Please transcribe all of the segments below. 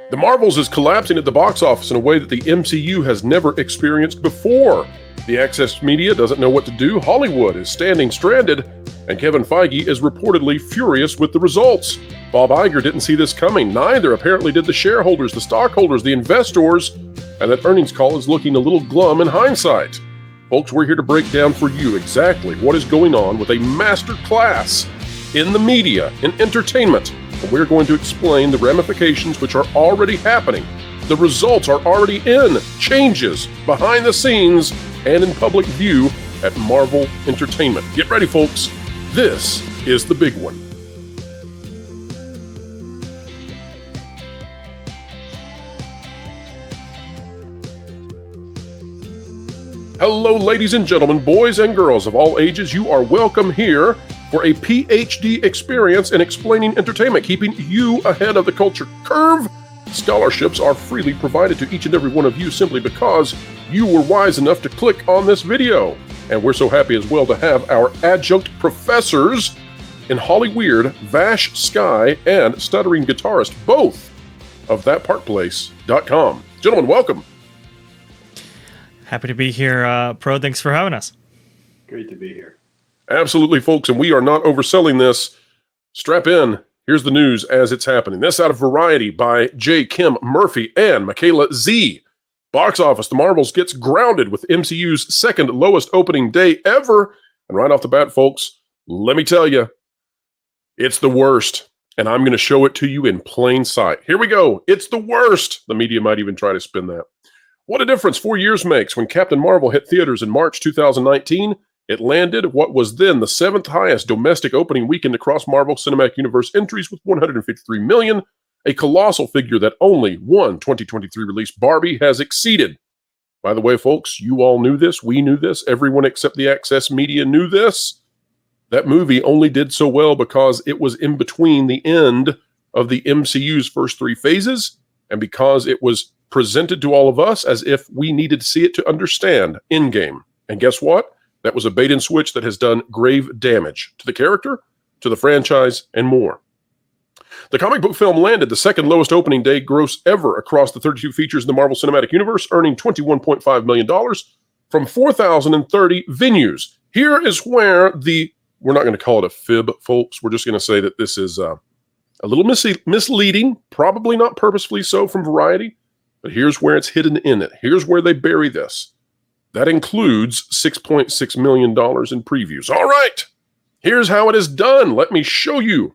The Marvels is collapsing at the box office in a way that the MCU has never experienced before. The access media doesn't know what to do, Hollywood is standing stranded, and Kevin Feige is reportedly furious with the results. Bob Iger didn't see this coming. Neither apparently did the shareholders, the stockholders, the investors, and that earnings call is looking a little glum in hindsight. Folks, we're here to break down for you exactly what is going on with a master class in the media, in entertainment. And we're going to explain the ramifications which are already happening. The results are already in, changes behind the scenes and in public view at Marvel Entertainment. Get ready, folks. This is the big one. Hello, ladies and gentlemen, boys and girls of all ages. You are welcome here for a PhD experience in explaining entertainment, keeping you ahead of the culture curve. Scholarships are freely provided to each and every one of you simply because you were wise enough to click on this video. And we're so happy as well to have our adjunct professors in Hollyweird, Vash, Sky, and Stuttering Guitarist, both of thatparkplace.com. Gentlemen, welcome. Happy to be here, Pro. Thanks for having us. Great to be here. Absolutely, folks, and we are not overselling this. Strap in. Here's the news as it's happening. This out of Variety by J. Kim Murphy and Michaela Z. Box office, The Marvels gets grounded with MCU's second lowest opening day ever. And right off the bat, folks, let me tell you, it's the worst. And I'm going to show it to you in plain sight. Here we go. It's the worst. The media might even try to spin that. What a difference 4 years makes. When Captain Marvel hit theaters in March 2019, it landed what was then the seventh highest domestic opening weekend across Marvel Cinematic Universe entries with $153 million, a colossal figure that only one 2023 release Barbie has exceeded. By the way, folks, you all knew this, we knew this, everyone except the access media knew this. That movie only did so well because it was in between the end of the MCU's first three phases, and because it was presented to all of us as if we needed to see it to understand Endgame. And guess what? That was a bait and switch that has done grave damage to the character, to the franchise, and more. The comic book film landed the second lowest opening day gross ever across the 32 features in the Marvel Cinematic Universe, earning $21.5 million from 4,030 venues. Here is where we're not going to call it a fib, folks. We're just going to say that this is a little misleading, probably not purposefully so from Variety, but here's where it's hidden in it. Here's where they bury this. That includes $6.6 million in previews. All right, here's how it is done. Let me show you.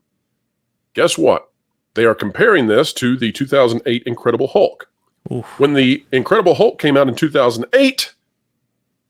Guess what? They are comparing this to the 2008 Incredible Hulk. Oof. When the Incredible Hulk came out in 2008,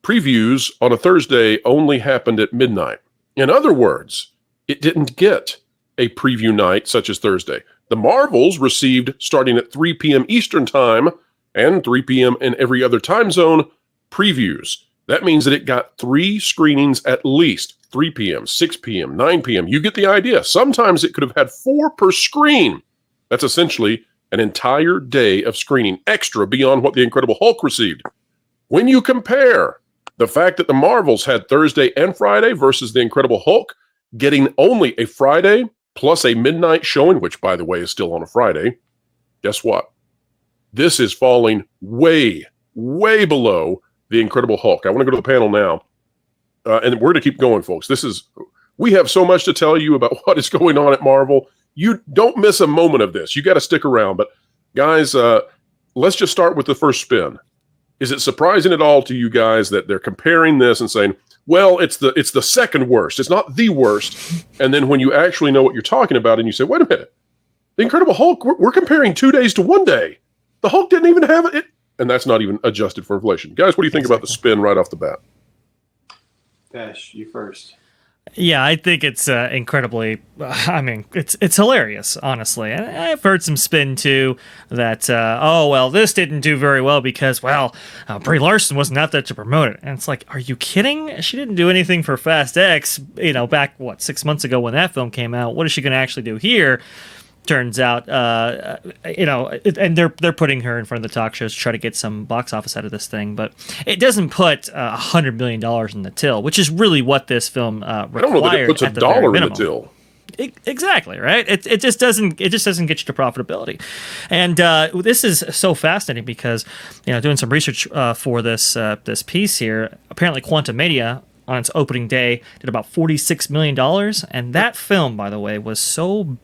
previews on a Thursday only happened at midnight. In other words, it didn't get a preview night such as Thursday. The Marvels received, starting at 3 p.m. Eastern Time and 3 p.m. in every other time zone, previews. That means that it got 3 screenings at least, 3 p.m., 6 p.m., 9 p.m. You get the idea. Sometimes it could have had 4 per screen. That's essentially an entire day of screening, extra beyond what the Incredible Hulk received. When you compare the fact that the Marvels had Thursday and Friday versus the Incredible Hulk getting only a Friday plus a midnight showing, which, by the way, is still on a Friday, guess what? This is falling way, way below the Incredible Hulk. I want to go to the panel now, and we're going to keep going, folks. We have so much to tell you about what is going on at Marvel. You don't miss a moment of this. You got to stick around. But, guys, let's just start with the first spin. Is it surprising at all to you guys that they're comparing this and saying, well, it's the second worst. It's not the worst. And then when you actually know what you're talking about and you say, wait a minute, the Incredible Hulk, we're comparing 2 days to 1 day. The Hulk didn't even have it. And that's not even adjusted for inflation. Guys, what do you think about the spin right off the bat? Vash, you first. Yeah, I think it's incredibly, it's hilarious, honestly. And I've heard some spin, too, that, this didn't do very well because, Brie Larson wasn't out there to promote it. And it's like, are you kidding? She didn't do anything for Fast X, back, 6 months ago when that film came out. What is she going to actually do here? Turns out, and they're putting her in front of the talk shows to try to get some box office out of this thing, but it doesn't put $100 million in the till, which is really what this film required. I don't know that it puts $1 in the till. Exactly, right. It just doesn't get you to profitability, and this is so fascinating because doing some research for this piece here, apparently Quantumania on its opening day did about $46 million, and that film, by the way, was so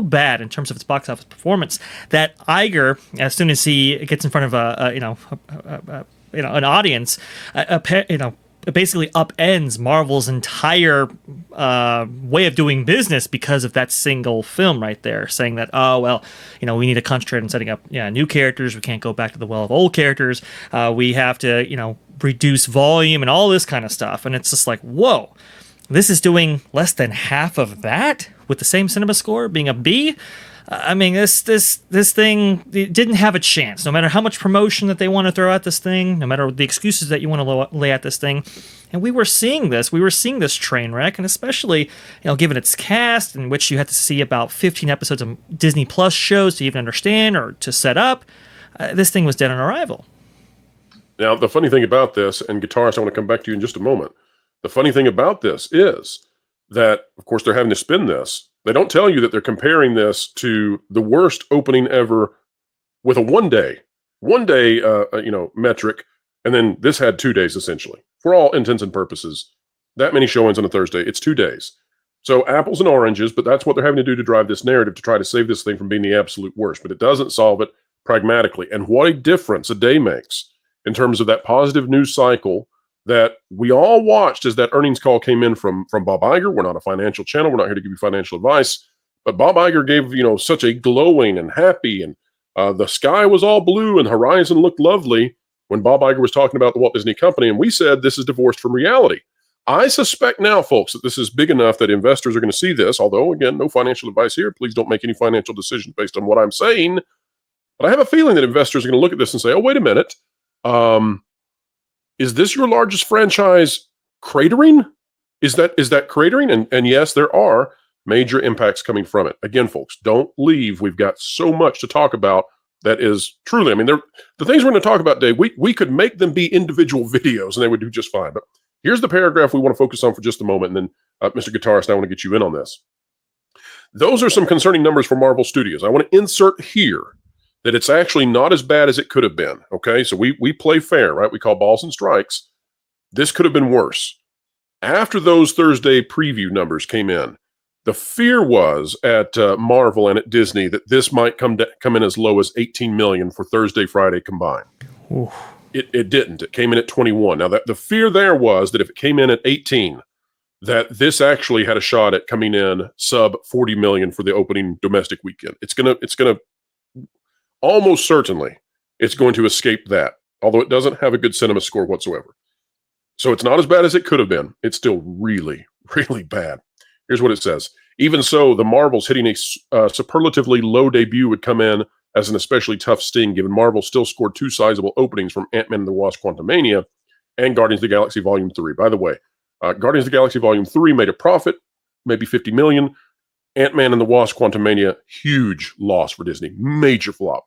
bad in terms of its box office performance that Iger, as soon as he gets in front of an audience, it basically upends Marvel's entire way of doing business because of that single film right there, saying that, oh, well, we need to concentrate on setting up new characters. We can't go back to the well of old characters. We have to, reduce volume and all this kind of stuff. And it's just like, whoa, this is doing less than half of that with the same cinema score being a B. I mean, this thing, it didn't have a chance. No matter how much promotion that they want to throw at this thing, no matter the excuses that you want to lay at this thing, and we were seeing this train wreck, and especially given its cast, in which you had to see about 15 episodes of Disney Plus shows to even understand or to set up, this thing was dead on arrival. Now, the funny thing about this, and Guitarist, I want to come back to you in just a moment. The funny thing about this is that, of course, they're having to spin this. They don't tell you that they're comparing this to the worst opening ever with a one-day metric, and then this had 2 days, essentially. For all intents and purposes, that many showings on a Thursday, it's 2 days. So apples and oranges, but that's what they're having to do to drive this narrative to try to save this thing from being the absolute worst. But it doesn't solve it pragmatically. And what a difference a day makes in terms of that positive news cycle that we all watched as that earnings call came in from Bob Iger. We're not a financial channel. We're not here to give you financial advice. But Bob Iger gave, such a glowing and happy, and the sky was all blue and the horizon looked lovely when Bob Iger was talking about the Walt Disney Company. And we said this is divorced from reality. I suspect now, folks, that this is big enough that investors are going to see this. Although, again, no financial advice here. Please don't make any financial decisions based on what I'm saying. But I have a feeling that investors are going to look at this and say, oh, wait a minute. Is this your largest franchise cratering? Is that cratering? And yes, there are major impacts coming from it. Again, folks, don't leave. We've got so much to talk about that is truly, the things we're going to talk about today, we could make them be individual videos and they would do just fine. But here's the paragraph we want to focus on for just a moment. And then, Mr. Guitarist, I want to get you in on this. Those are some concerning numbers for Marvel Studios. I want to insert here that it's actually not as bad as it could have been, okay? So we play fair, right? We call balls and strikes. This could have been worse. After those Thursday preview numbers came in, the fear was at Marvel and at Disney that this might come in as low as 18 million for Thursday, Friday combined. Oof. It didn't. It came in at 21. Now, the fear there was that if it came in at 18, that this actually had a shot at coming in sub 40 million for the opening domestic weekend. It's gonna almost certainly it's going to escape that, although it doesn't have a good cinema score whatsoever. So it's not as bad as it could have been. It's still really, really bad. Here's what it says. Even so, the Marvels hitting a superlatively low debut would come in as an especially tough sting, given Marvel still scored two sizable openings from Ant-Man and the Wasp: Quantumania and Guardians of the Galaxy Volume 3. By the way, Guardians of the Galaxy Volume 3 made a profit, maybe 50 million. Ant-Man and the Wasp: Quantumania, huge loss for Disney, major flop.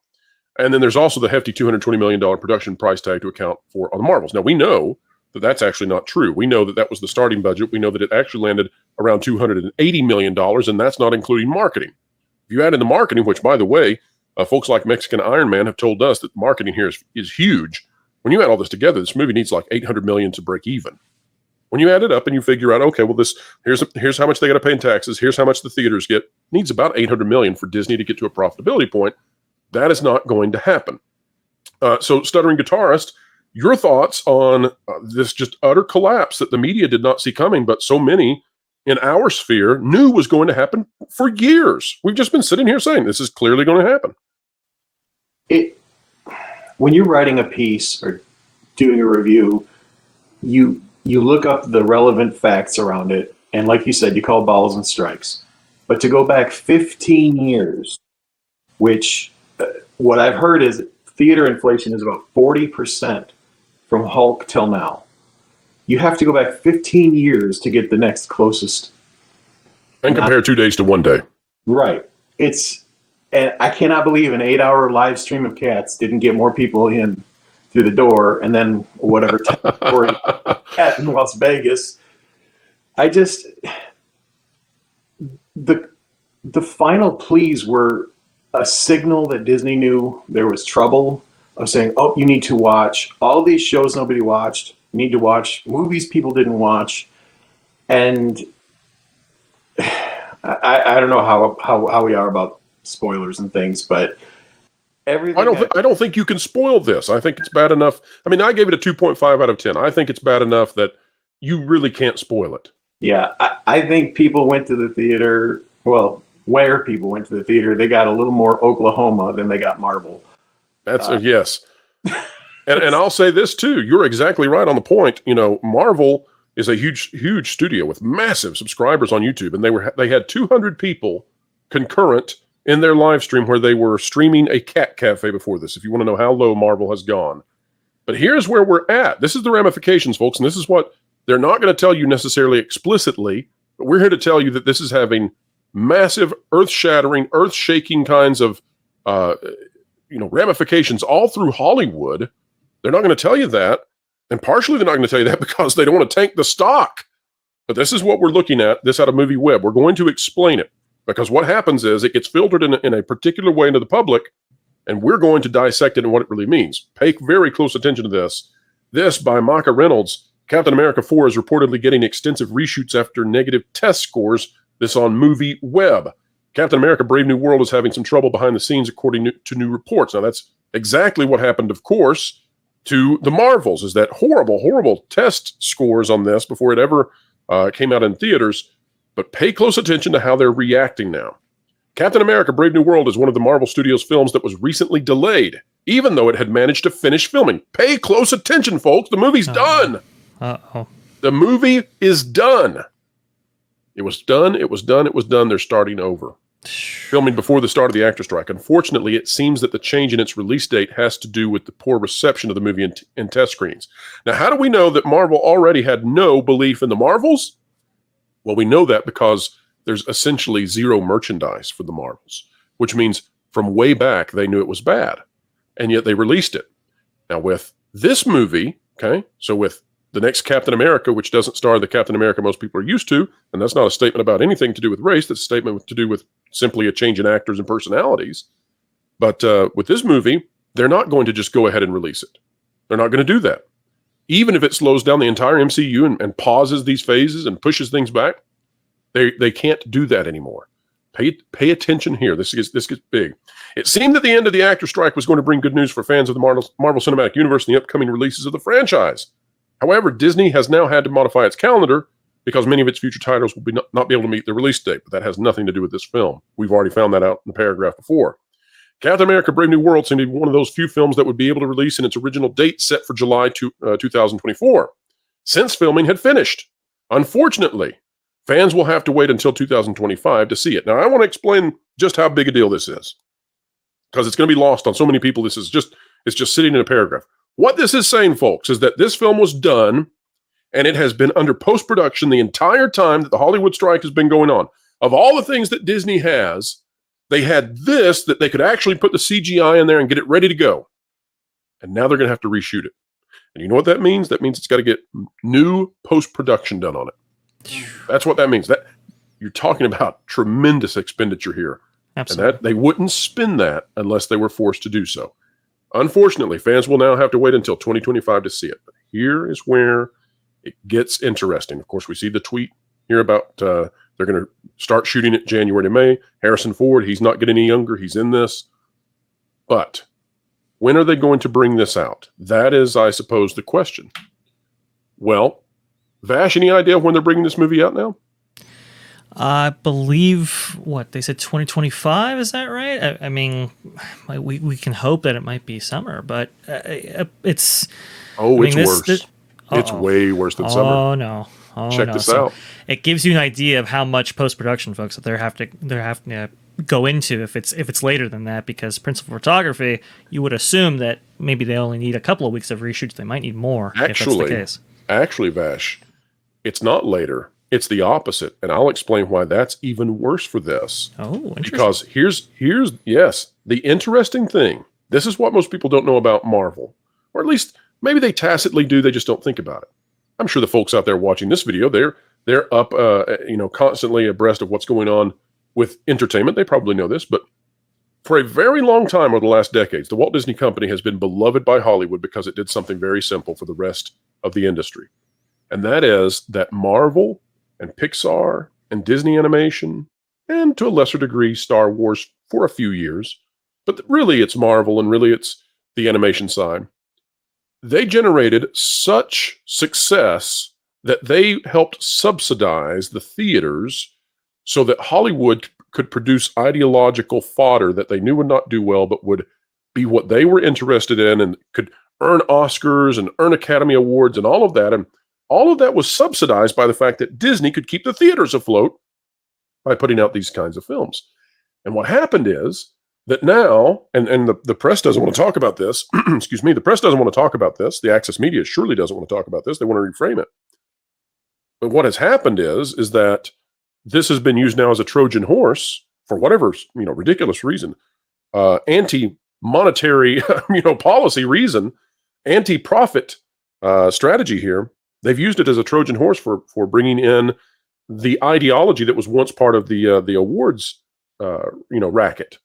And then there's also the hefty $220 million production price tag to account for on the Marvels. Now, we know that that's actually not true. We know that that was the starting budget. We know that it actually landed around $280 million, and that's not including marketing. If you add in the marketing, which, by the way, folks like Mexican Iron Man have told us that marketing here is huge. When you add all this together, this movie needs like $800 million to break even. When you add it up and you figure out, okay, well, here's how much they got to pay in taxes. Here's how much the theaters get. Needs about $800 million for Disney to get to a profitability point. That is not going to happen. So, Stuttering Guitarist, your thoughts on this just utter collapse that the media did not see coming, but so many in our sphere knew was going to happen for years. We've just been sitting here saying this is clearly going to happen. When you're writing a piece or doing a review, you look up the relevant facts around it, and like you said, you call balls and strikes. But to go back 15 years, which what I've heard is theater inflation is about 40% from Hulk till now. You have to go back 15 years to get the next closest. And compare 2 days to 1 day. Right. And I cannot believe an 8-hour live stream of Cats didn't get more people in through the door, and then whatever Cat in Las Vegas. the final pleas were a signal that Disney knew there was trouble, of saying, oh, you need to watch all these shows nobody watched. You need to watch movies people didn't watch. And I don't know how we are about spoilers and things, but everything. I don't think you can spoil this. I think it's bad enough. I mean, I gave it a 2.5 out of 10. I think it's bad enough that you really can't spoil it. Yeah, I think people went to the theater. Well, where people went to the theater, they got a little more Oklahoma than they got Marvel. That's a yes. And I'll say this too. You're exactly right on the point. You know, Marvel is a huge studio with massive subscribers on YouTube, and they had 200 people concurrent in their live stream where they were streaming a cat cafe before this. If you want to know how low Marvel has gone, but here's where we're at. This is the ramifications, folks, and this is what they're not going to tell you necessarily explicitly, but we're here to tell you that this is having massive, earth-shattering, earth-shaking kinds of ramifications all through Hollywood. They're not going to tell you that. And partially they're not going to tell you that because they don't want to tank the stock. But this is what we're looking at, this out of MovieWeb. We're going to explain it because what happens is it gets filtered in a particular way into the public, and we're going to dissect it and what it really means. Pay very close attention to this. This by Micah Reynolds. Captain America 4 is reportedly getting extensive reshoots after negative test scores. This on MovieWeb. Captain America Brave New World is having some trouble behind the scenes according to new reports. Now that's exactly what happened, of course, to the Marvels, is that horrible test scores on this before it ever came out in theaters. But pay close attention to how they're reacting now. Captain America Brave New World is one of the Marvel Studios films that was recently delayed, even though it had managed to finish filming. Pay close attention, folks. The movie's done. Uh-oh. The movie is done. It was done. They're starting over. Filming before the start of the actor strike. Unfortunately, it seems that the change in its release date has to do with the poor reception of the movie in test screens. Now, how do we know that Marvel already had no belief in the Marvels? Well, we know that because there's essentially zero merchandise for the Marvels, which means from way back, they knew it was bad, and yet they released it. Now, with this movie, okay, so with the next Captain America, which doesn't star the Captain America most people are used to, and that's not a statement about anything to do with race, that's a statement to do with simply a change in actors and personalities. But with this movie, they're not going to just go ahead and release it. They're not going to do that. Even if it slows down the entire MCU and pauses these phases and pushes things back, they can't do that anymore. Pay attention here. This gets big. It seemed that the end of the actor strike was going to bring good news for fans of the Marvel Cinematic Universe and the upcoming releases of the franchise. However, Disney has now had to modify its calendar because many of its future titles will not be able to meet the release date, but that has nothing to do with this film. We've already found that out in the paragraph before. Captain America Brave New World seemed to be one of those few films that would be able to release in its original date set for July 2024, since filming had finished. Unfortunately, fans will have to wait until 2025 to see it. Now, I want to explain just how big a deal this is, because it's going to be lost on so many people. It's just sitting in a paragraph. What this is saying, folks, is that this film was done, and it has been under post-production the entire time that the Hollywood strike has been going on. Of all the things that Disney has, they had this, that they could actually put the CGI in there and get it ready to go. And now they're going to have to reshoot it. And you know what that means? That means it's got to get new post-production done on it. That's what that means. That you're talking about tremendous expenditure here. Absolutely. And that they wouldn't spend that unless they were forced to do so. Unfortunately, fans will now have to wait until 2025 to see it. But here is where it gets interesting. Of course, we see the tweet here about they're going to start shooting it January to May. Harrison Ford, he's not getting any younger. He's in this. But when are they going to bring this out? That is, I suppose, the question. Well, Vash, any idea when they're bringing this movie out now? I believe, they said 2025, is that right? I mean, we can hope that it might be summer, but it's... It's worse. It's way worse than summer. Oh, no. Check this out. It gives you an idea of how much post-production, folks, that they're having to go into if it's later than that, because principal photography, you would assume that maybe they only need a couple of weeks of reshoots. They might need more, if that's the case. Actually, Vash, it's not later. It's the opposite, and I'll explain why that's even worse for this. Oh, interesting. Because here's the interesting thing. This is what most people don't know about Marvel, or at least maybe they tacitly do. They just don't think about it. I'm sure the folks out there watching this video, they're up, constantly abreast of what's going on with entertainment. They probably know this, but for a very long time over the last decades, the Walt Disney Company has been beloved by Hollywood because it did something very simple for the rest of the industry. And that is that Marvel and Pixar and Disney Animation, and to a lesser degree, Star Wars for a few years, but really it's Marvel and really it's the animation side. They generated such success that they helped subsidize the theaters so that Hollywood could produce ideological fodder that they knew would not do well, but would be what they were interested in and could earn Oscars and earn Academy Awards and all of that. And all of that was subsidized by the fact that Disney could keep the theaters afloat by putting out these kinds of films. And what happened is that now, and the press doesn't want to talk about this, excuse me, the press doesn't want to talk about this. The Access Media surely doesn't want to talk about this. They want to reframe it. But what has happened is that this has been used now as a Trojan horse for whatever, ridiculous reason, anti-monetary, policy reason, anti-profit strategy here. They've used it as a Trojan horse for bringing in the ideology that was once part of the awards, racket.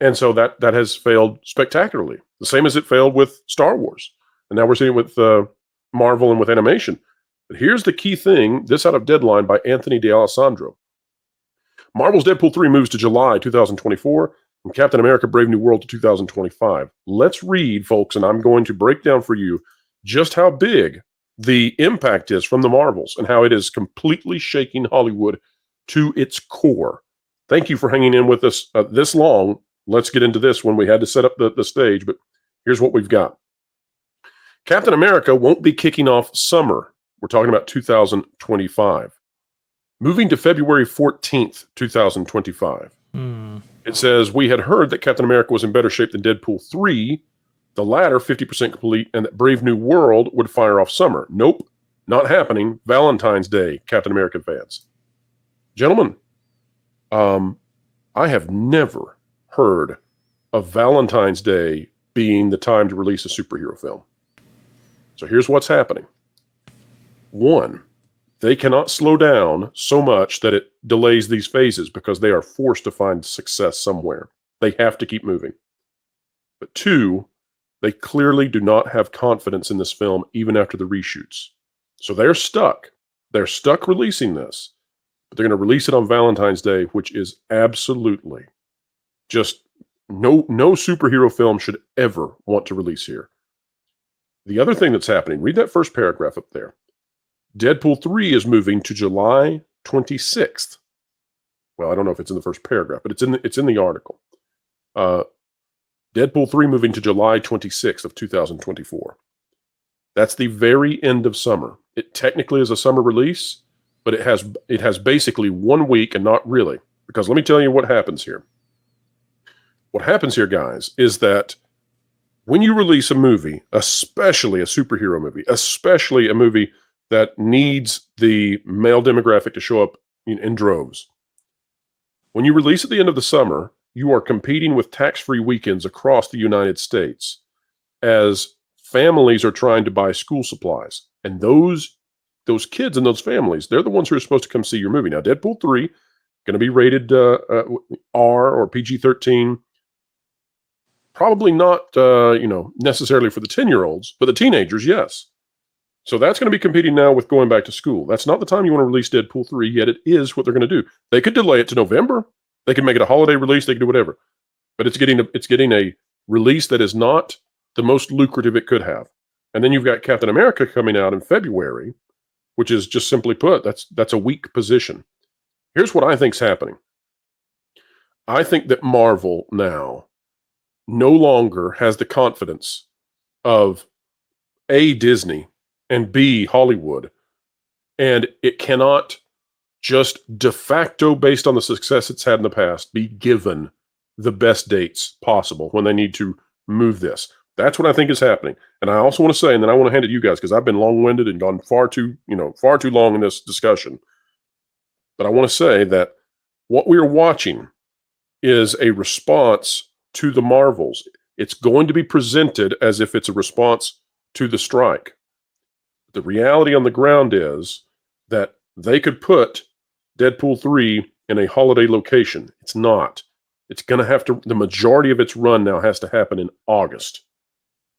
And so that has failed spectacularly. The same as it failed with Star Wars. And now we're seeing it with Marvel and with animation. But here's the key thing, this out of Deadline by Anthony D'Alessandro. Marvel's Deadpool 3 moves to July 2024, and Captain America Brave New World to 2025. Let's read, folks, and I'm going to break down for you just how big the impact is from the Marvels and how it is completely shaking Hollywood to its core. Thank you for hanging in with us this long. Let's get into this when we had to set up the stage, but here's what we've got. Captain America won't be kicking off summer. We're talking about 2025. Moving to February 14th, 2025. It says, we had heard that Captain America was in better shape than Deadpool 3, the latter 50% complete, and that Brave New World would fire off summer. Nope, not happening. Valentine's Day, Captain America fans. Gentlemen, I have never heard of Valentine's Day being the time to release a superhero film. So here's what's happening. One, they cannot slow down so much that it delays these phases because they are forced to find success somewhere. They have to keep moving. But two, they clearly do not have confidence in this film even after the reshoots. So they're stuck. They're stuck releasing this. But they're going to release it on Valentine's Day, which is absolutely just no superhero film should ever want to release here. The other thing that's happening, read that first paragraph up there. Deadpool 3 is moving to July 26th. Well, I don't know if it's in the first paragraph, but it's in the article. Deadpool 3 moving to July 26th of 2024. That's the very end of summer. It technically is a summer release, but it has basically 1 week and not really. Because let me tell you what happens here. What happens here, guys, is that when you release a movie, especially a superhero movie, especially a movie that needs the male demographic to show up in droves. When you release at the end of the summer, you are competing with tax-free weekends across the United States as families are trying to buy school supplies. And those kids and those families, they're the ones who are supposed to come see your movie. Now, Deadpool 3, going to be rated R or PG-13. Probably not, necessarily for the 10-year-olds, but the teenagers, yes. So that's going to be competing now with going back to school. That's not the time you want to release Deadpool 3, yet it is what they're going to do. They could delay it to November. They could make it a holiday release. They could do whatever. But it's getting a release that is not the most lucrative it could have. And then you've got Captain America coming out in February, which is just simply put, that's a weak position. Here's what I think's happening. I think that Marvel now no longer has the confidence of A, Disney, and B, Hollywood. And it cannot just de facto, based on the success it's had in the past, be given the best dates possible when they need to move this. That's what I think is happening. And I also want to say, and then I want to hand it to you guys, because I've been long-winded and gone far too long in this discussion. But I want to say that what we are watching is a response to the Marvels. It's going to be presented as if it's a response to the strike. The reality on the ground is that they could put Deadpool 3 in a holiday location. It's not. It's going to have to, the majority of its run now has to happen in August.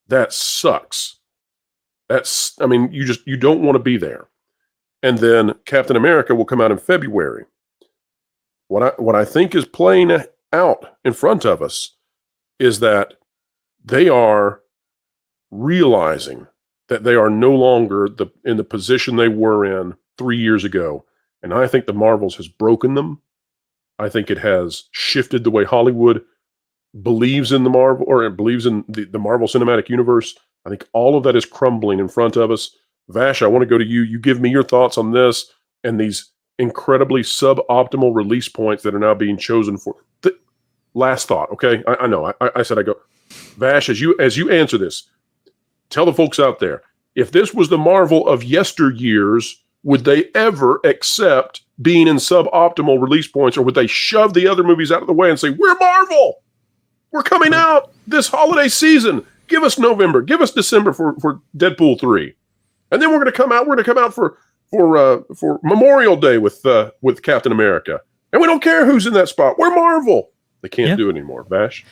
That sucks. I mean, you don't want to be there. And then Captain America will come out in February. What I think is playing out in front of us is that they are realizing that they are no longer in the position they were in 3 years ago. And I think the Marvels has broken them. I think it has shifted the way Hollywood believes in the Marvel, or believes in the Marvel Cinematic Universe. I think all of that is crumbling in front of us. Vash, I want to go to you. You give me your thoughts on this and these incredibly suboptimal release points that are now being chosen for. Last thought, okay? I know. I said I go. Vash, as you answer this, tell the folks out there, if this was the Marvel of yesteryears, would they ever accept being in suboptimal release points, or would they shove the other movies out of the way and say, we're Marvel, we're coming out this holiday season, give us November, give us December for Deadpool 3, and then we're going to come out for Memorial Day with Captain America, and we don't care who's in that spot, we're Marvel. They can't do it anymore. Vash?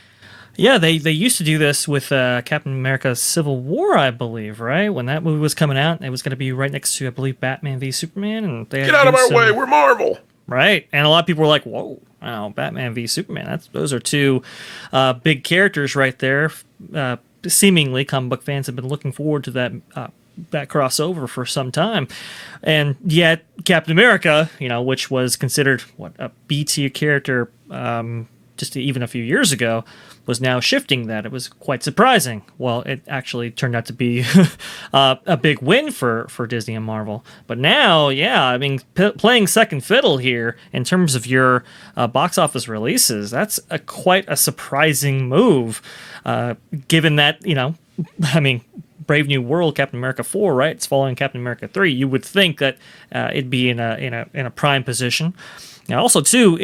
Yeah, they used to do this with Captain America Civil War, I believe, right? When that movie was coming out, it was going to be right next to, I believe, Batman v Superman. And they Get out of our way, we're Marvel! Right, and a lot of people were like, whoa, wow, Batman v Superman, those are two big characters right there. Seemingly, comic book fans have been looking forward to that crossover for some time. And yet, Captain America, which was considered, a B-tier character just even a few years ago, was now shifting that. It was quite surprising. Well, it actually turned out to be a big win for Disney and Marvel. But now, I mean, playing second fiddle here in terms of your box office releases, that's quite a surprising move, given that, I mean, Brave New World, Captain America 4, right? It's following Captain America 3. You would think that it'd be in a prime position. Now, also, too,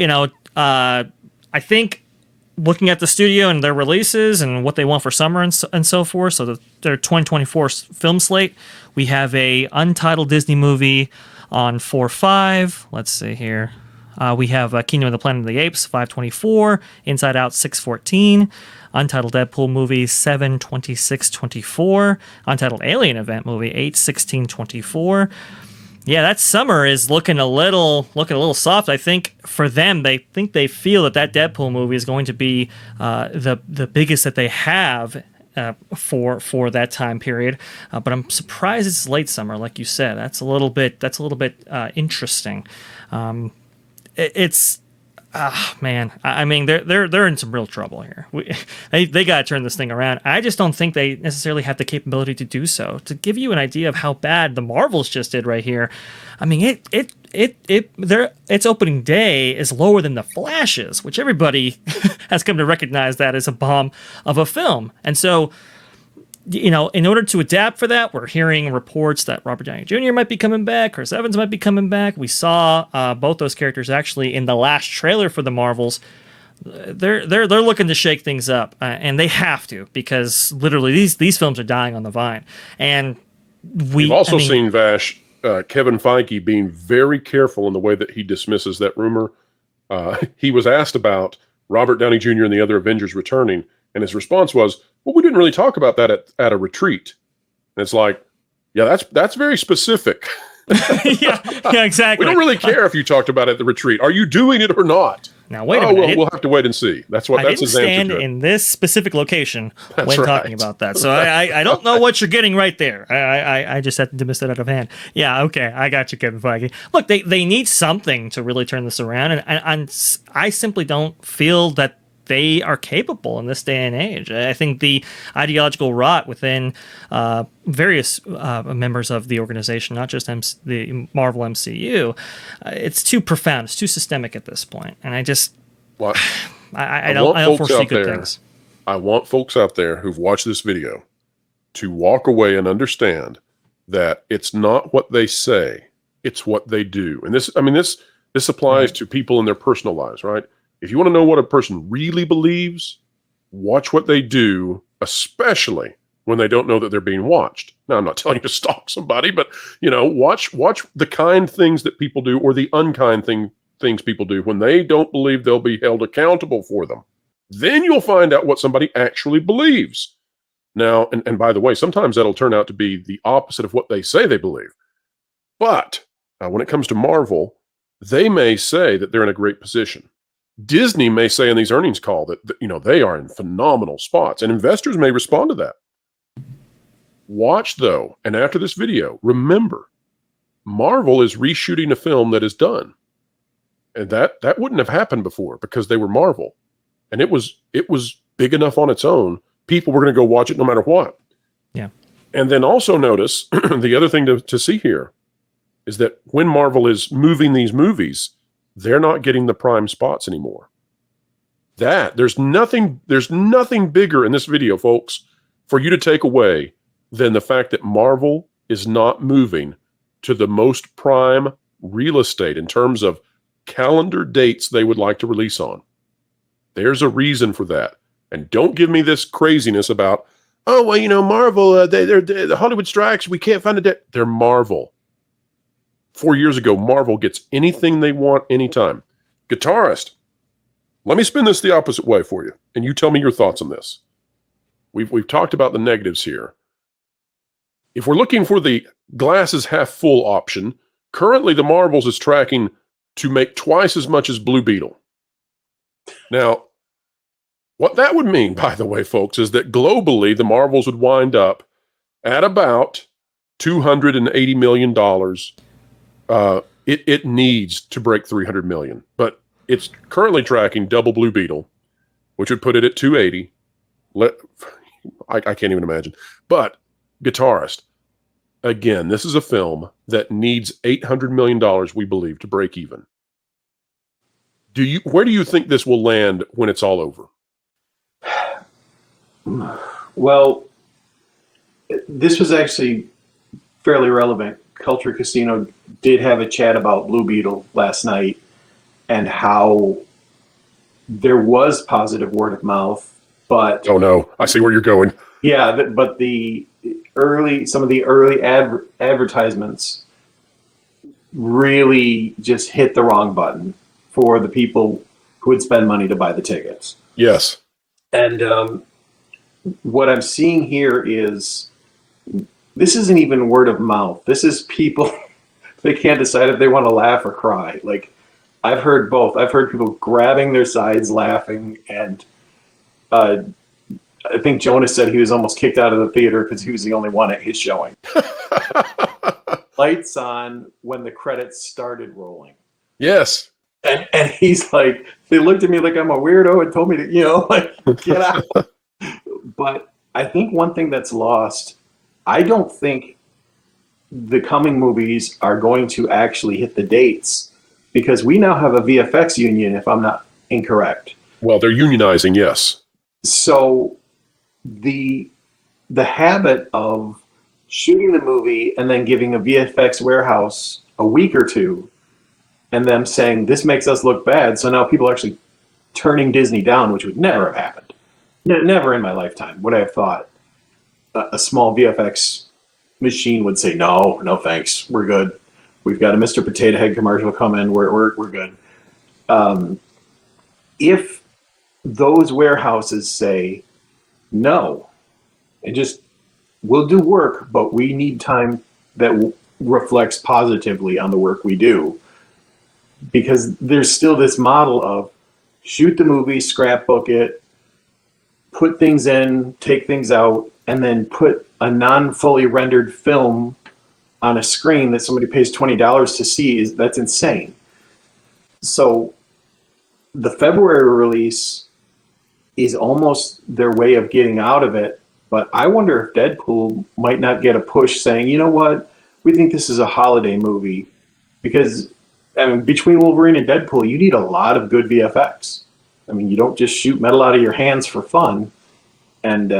I think looking at the studio and their releases and what they want for summer and so forth, so their 2024 film slate, we have a untitled Disney movie on 4/5. Let's see here. We have Kingdom of the Planet of the Apes, 5/24, Inside Out, 6/14, untitled Deadpool movie, 7/26/24, untitled Alien Event movie, 8/16/24. Yeah, that summer is looking a little soft. I think for them, they feel that Deadpool movie is going to be the biggest that they have for that time period. But I'm surprised it's late summer, like you said. That's a little bit interesting. It's man, I mean, they're in some real trouble here. They got to turn this thing around. I just don't think they necessarily have the capability to do so. To give you an idea of how bad the Marvels just did right here, I mean, its opening day is lower than the Flash's, which everybody has come to recognize that as a bomb of a film. And so, in order to adapt for that, we're hearing reports that Robert Downey Jr. might be coming back, Chris Evans might be coming back. We saw both those characters actually in the last trailer for the Marvels. They're looking to shake things up, and they have to, because literally these films are dying on the vine. And we've also seen, Vash, Kevin Feige being very careful in the way that he dismisses that rumor. He was asked about Robert Downey Jr. and the other Avengers returning, and his response was, well, we didn't really talk about that at a retreat. And it's like, yeah, that's very specific. yeah, exactly. We don't really care if you talked about it at the retreat. Are you doing it or not? Now, wait a minute. Well, we'll have to wait and see. That's his answer to it. I didn't stand in this specific location when talking about that. So I don't know what you're getting right there. I just had to dismiss it out of hand. Yeah, okay. I got you, Kevin Feige. Look, they need something to really turn this around. And I simply don't feel that they are capable in this day and age. I think the ideological rot within various members of the organization, not just the Marvel MCU, it's too profound. It's too systemic at this point. And I just, I don't foresee good things. I want folks out there who've watched this video to walk away and understand that it's not what they say, it's what they do. And this applies to people in their personal lives, right? If you want to know what a person really believes, watch what they do, especially when they don't know that they're being watched. Now, I'm not telling you to stalk somebody, but watch the kind things that people do or the unkind things things people do when they don't believe they'll be held accountable for them. Then you'll find out what somebody actually believes. Now, and by the way, sometimes that'll turn out to be the opposite of what they say they believe. But when it comes to Marvel, they may say that they're in a great position. Disney may say in these earnings call that they are in phenomenal spots, and investors may respond to that. Watch, though, and after this video, remember, Marvel is reshooting a film that is done. And that wouldn't have happened before because they were Marvel. And it was big enough on its own. People were going to go watch it no matter what. Yeah. And then also notice, the other thing to see here is that when Marvel is moving these movies, they're not getting the prime spots anymore. There's nothing bigger in this video, folks, for you to take away than the fact that Marvel is not moving to the most prime real estate in terms of calendar dates they would like to release on. There's a reason for that. And don't give me this craziness about, oh, well, Marvel, they're the Hollywood strikes, we can't find a date. They're Marvel. 4 years ago, Marvel gets anything they want anytime. Guitarist, let me spin this the opposite way for you, and you tell me your thoughts on this. We've talked about the negatives here. If we're looking for the glass is half full option, currently the Marvels is tracking to make twice as much as Blue Beetle. Now, what that would mean, by the way, folks, is that globally the Marvels would wind up at about $280 million. It needs to break $300 million, but it's currently tracking double Blue Beetle, which would put it at 280. I can't even imagine. But Guitarist, again, this is a film that needs $800 million, we believe, to break even. Where do you think this will land when it's all over? Well, this was actually fairly relevant. Culture Casino did have a chat about Blue Beetle last night and how there was positive word of mouth, but oh no, I see where you're going. Yeah, but some of the early advertisements really just hit the wrong button for the people who would spend money to buy the tickets. Yes. And what I'm seeing here is this isn't even word of mouth. This is people, they can't decide if they want to laugh or cry. Like, I've heard both. I've heard people grabbing their sides laughing, and I think Jonas said he was almost kicked out of the theater because he was the only one at his showing. Lights on when the credits started rolling. Yes. And he's like, they looked at me like I'm a weirdo and told me to, get out. But I think one thing that's lost, I don't think the coming movies are going to actually hit the dates because we now have a VFX union, if I'm not incorrect. Well, they're unionizing, yes. So the habit of shooting the movie and then giving a VFX warehouse a week or two and them saying, this makes us look bad. So now people are actually turning Disney down, which would never have happened. Never in my lifetime would I have thought a small VFX machine would say, no thanks, we're good. We've got a Mr. Potato Head commercial coming, we're good. If those warehouses say no, and just we'll do work, but we need time that reflects positively on the work we do, because there's still this model of shoot the movie, scrapbook it, put things in, take things out, and then put a non-fully rendered film on a screen that somebody pays $20 to see. That's insane. So the February release is almost their way of getting out of it. But I wonder if Deadpool might not get a push saying, you know what, we think this is a holiday movie. Because between Wolverine and Deadpool, you need a lot of good VFX. You don't just shoot metal out of your hands for fun. And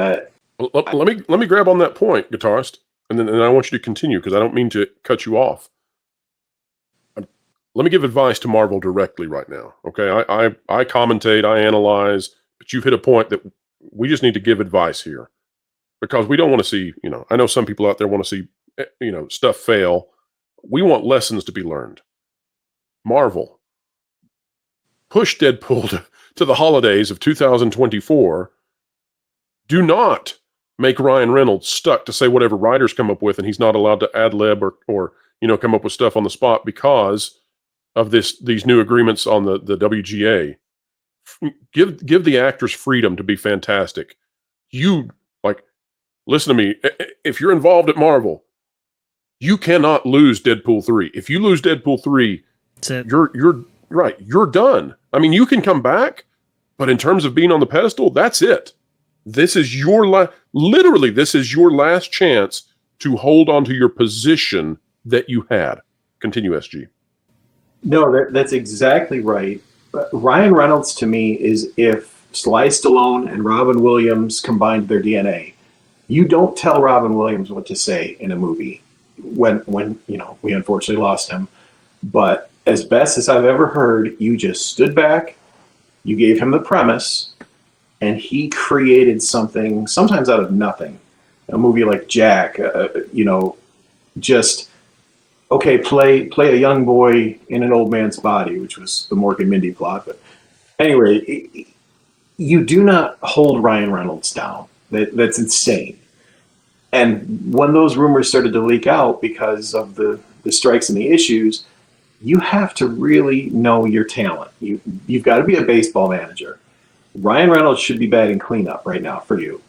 let me grab on that point, Guitarist, and then I want you to continue because I don't mean to cut you off. Let me give advice to Marvel directly right now. Okay, I commentate, I analyze, but you've hit a point that we just need to give advice here because we don't want to see. I know some people out there want to see stuff fail. We want lessons to be learned. Marvel, push Deadpool to the holidays of 2024. Do not make Ryan Reynolds stuck to say whatever writers come up with, and he's not allowed to ad-lib or come up with stuff on the spot because of these new agreements on the WGA. Give the actors freedom to be fantastic. Listen to me. If you're involved at Marvel, you cannot lose Deadpool 3. If you lose Deadpool 3, you're right. You're done. I mean, you can come back, but in terms of being on the pedestal, that's it. This is literally, this is your last chance to hold on to your position that you had. Continue, SG. No, that's exactly right. Ryan Reynolds, to me, is if Sly Stallone and Robin Williams combined their DNA. You don't tell Robin Williams what to say in a movie when we unfortunately lost him. But as best as I've ever heard, you just stood back, you gave him the premise, and he created something, sometimes out of nothing. A movie like Jack, just, okay, play a young boy in an old man's body, which was the Mork and Mindy plot. But anyway, you do not hold Ryan Reynolds down. That's insane. And when those rumors started to leak out because of the strikes and the issues, you have to really know your talent. You've got to be a baseball manager. Ryan Reynolds should be batting cleanup right now for you.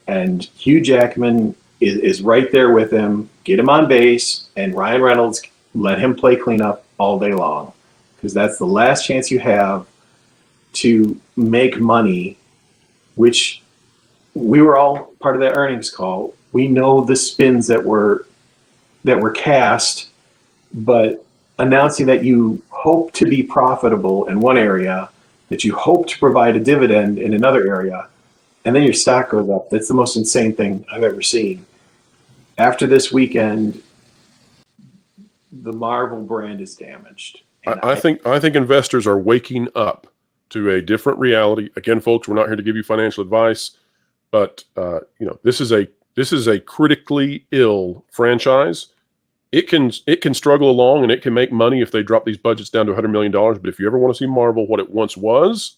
And Hugh Jackman is right there with him. Get him on base, and Ryan Reynolds, let him play cleanup all day long, because that's the last chance you have to make money, which we were all part of that earnings call. We know the spins that were cast, but announcing that you hope to be profitable in one area, that you hope to provide a dividend in another area, and then your stock goes up. That's the most insane thing I've ever seen. After this weekend, the Marvel brand is damaged. I think investors are waking up to a different reality. Again, folks, we're not here to give you financial advice, but this is a critically ill franchise. It can struggle along and it can make money if they drop these budgets down to $100 million. But if you ever want to see Marvel what it once was,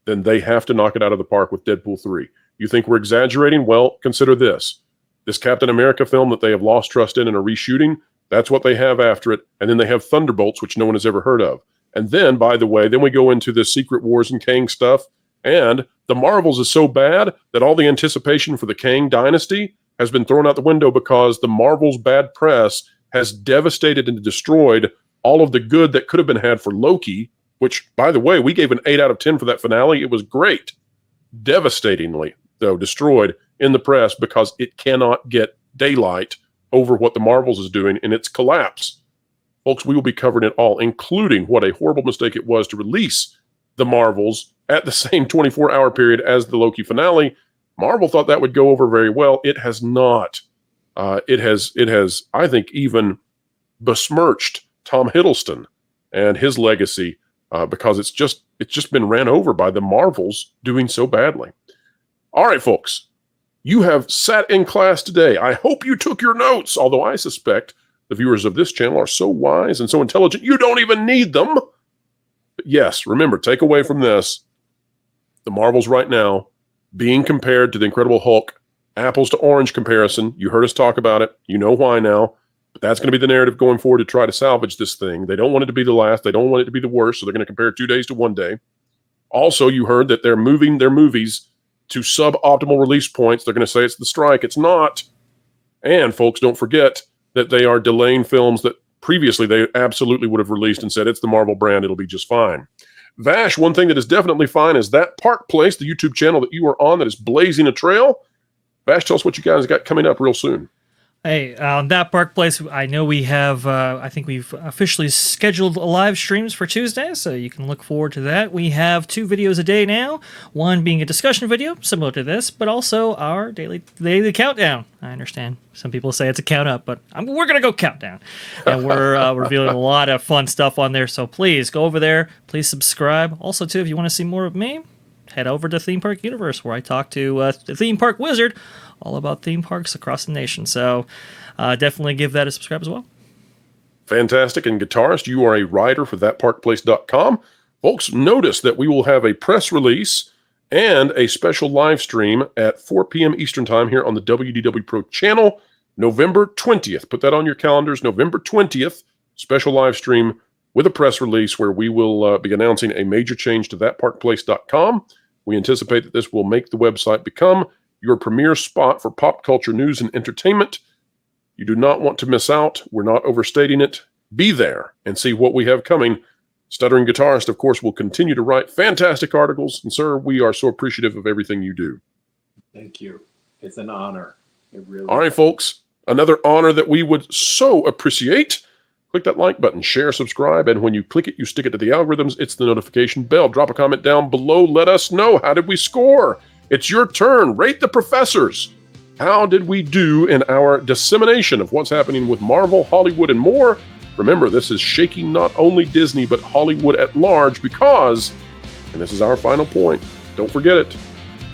then they have to knock it out of the park with Deadpool 3. You think we're exaggerating? Well, consider this. This Captain America film that they have lost trust in and are reshooting, that's what they have after it. And then they have Thunderbolts, which no one has ever heard of. And then, by the way, then we go into the Secret Wars and Kang stuff. And the Marvels is so bad that all the anticipation for the Kang dynasty has been thrown out the window because the Marvels' bad press has devastated and destroyed all of the good that could have been had for Loki, which, by the way, we gave an 8 out of 10 for that finale. It was great. Devastatingly, though, destroyed in the press because it cannot get daylight over what the Marvels is doing in its collapse. Folks, we will be covering it all, including what a horrible mistake it was to release the Marvels at the same 24-hour period as the Loki finale. Marvel thought that would go over very well. It has not. It has, I think, even besmirched Tom Hiddleston and his legacy because it's just been ran over by the Marvels doing so badly. All right, folks, you have sat in class today. I hope you took your notes, although I suspect the viewers of this channel are so wise and so intelligent, you don't even need them. But yes, remember, take away from this, the Marvels right now being compared to the Incredible Hulk, apples to orange comparison. You heard us talk about it. You know why now. But that's going to be the narrative going forward to try to salvage this thing. They don't want it to be the last. They don't want it to be the worst, so they're going to compare 2 days to 1 day. Also, you heard that they're moving their movies to suboptimal release points. They're going to say it's the strike. It's not. And, folks, don't forget that they are delaying films that previously they absolutely would have released and said, it's the Marvel brand. It'll be just fine. Vash, one thing that is definitely fine is that Park Place, the YouTube channel that you are on that is blazing a trail. Vash, tell us what you guys got coming up real soon. Hey, on that Park Place, I know we have, I think we've officially scheduled live streams for Tuesday, so you can look forward to that. We have 2 videos a day now, one being a discussion video, similar to this, but also our daily countdown. I understand some people say it's a count up, but we're going to go countdown. And we're revealing a lot of fun stuff on there, so please go over there. Please subscribe. Also, too, if you want to see more of me, head over to Theme Park Universe, where I talk to the theme park wizard all about theme parks across the nation. So definitely give that a subscribe as well. Fantastic. And Guitarist, you are a writer for thatparkplace.com. Folks, notice that we will have a press release and a special live stream at 4 p.m. Eastern Time here on the WDW Pro channel, November 20th. Put that on your calendars, November 20th, special live stream with a press release where we will be announcing a major change to thatparkplace.com. We anticipate that this will make the website become your premier spot for pop culture news and entertainment. You do not want to miss out. We're not overstating it. Be there and see what we have coming. Stuttering Guitarist, of course, will continue to write fantastic articles. And, sir, we are so appreciative of everything you do. Thank you. It's an honor. It really All right, folks. Another honor that we would so appreciate. Click that like button, share, subscribe, and when you click it, you stick it to the algorithms. It's the notification bell. Drop a comment down below. Let us know. How did we score? It's your turn. Rate the professors. How did we do in our dissemination of what's happening with Marvel, Hollywood, and more? Remember, this is shaking not only Disney, but Hollywood at large because, and this is our final point, don't forget it,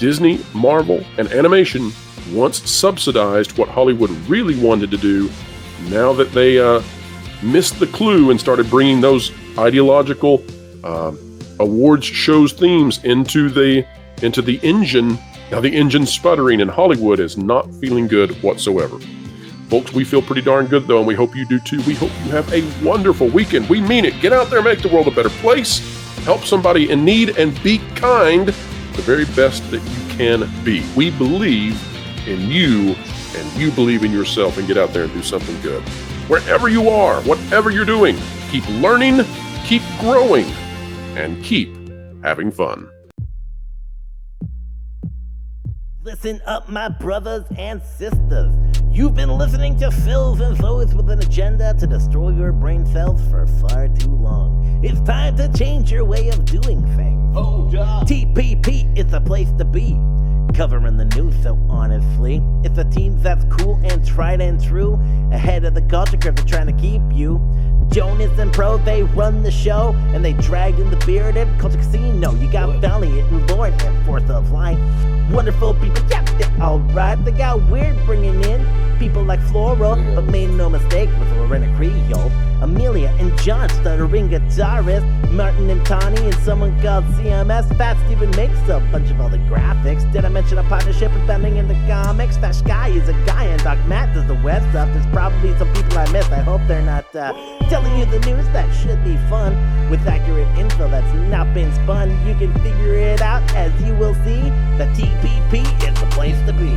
Disney, Marvel, and animation once subsidized what Hollywood really wanted to do. Now that they missed the clue and started bringing those ideological awards shows themes into the engine, now the engine's sputtering and Hollywood is not feeling good whatsoever. Folks, we feel pretty darn good, though, and we hope you do, too. We hope you have a wonderful weekend. We mean it. Get out there, make the world a better place, help somebody in need, and be kind, the very best that you can be. We believe in you, and you believe in yourself, and get out there and do something good. Wherever you are, whatever you're doing, keep learning, keep growing, and keep having fun. Listen up, my brothers and sisters. You've been listening to Phils and Zoes with an agenda to destroy your brain cells for far too long. It's time to change your way of doing things. Hold up. TPP is the place to be. Covering the news, so honestly, it's a team that's cool and tried and true. Ahead of the culture curve, they're trying to keep you. Jonas and Pro, they run the show, and they dragged in the bearded culture casino. You got Valiant and Lord and Fourth of Light. Wonderful people, yeah, they're alright. They got weird bringing in people like Floral, but made no mistake with Lorena Creole. Amelia and John, Stuttering Guitarist. Martin and Tawny and someone called CMS. Fat Steven makes a bunch of all the graphics. Did I mention a partnership with Bending in the comics? Vash Guy is a guy and Doc Matt does the web stuff. There's probably some people I missed. I hope they're not telling you the news. That should be fun. With accurate info that's not been spun. You can figure it out as you will see. The TPP is the place to be.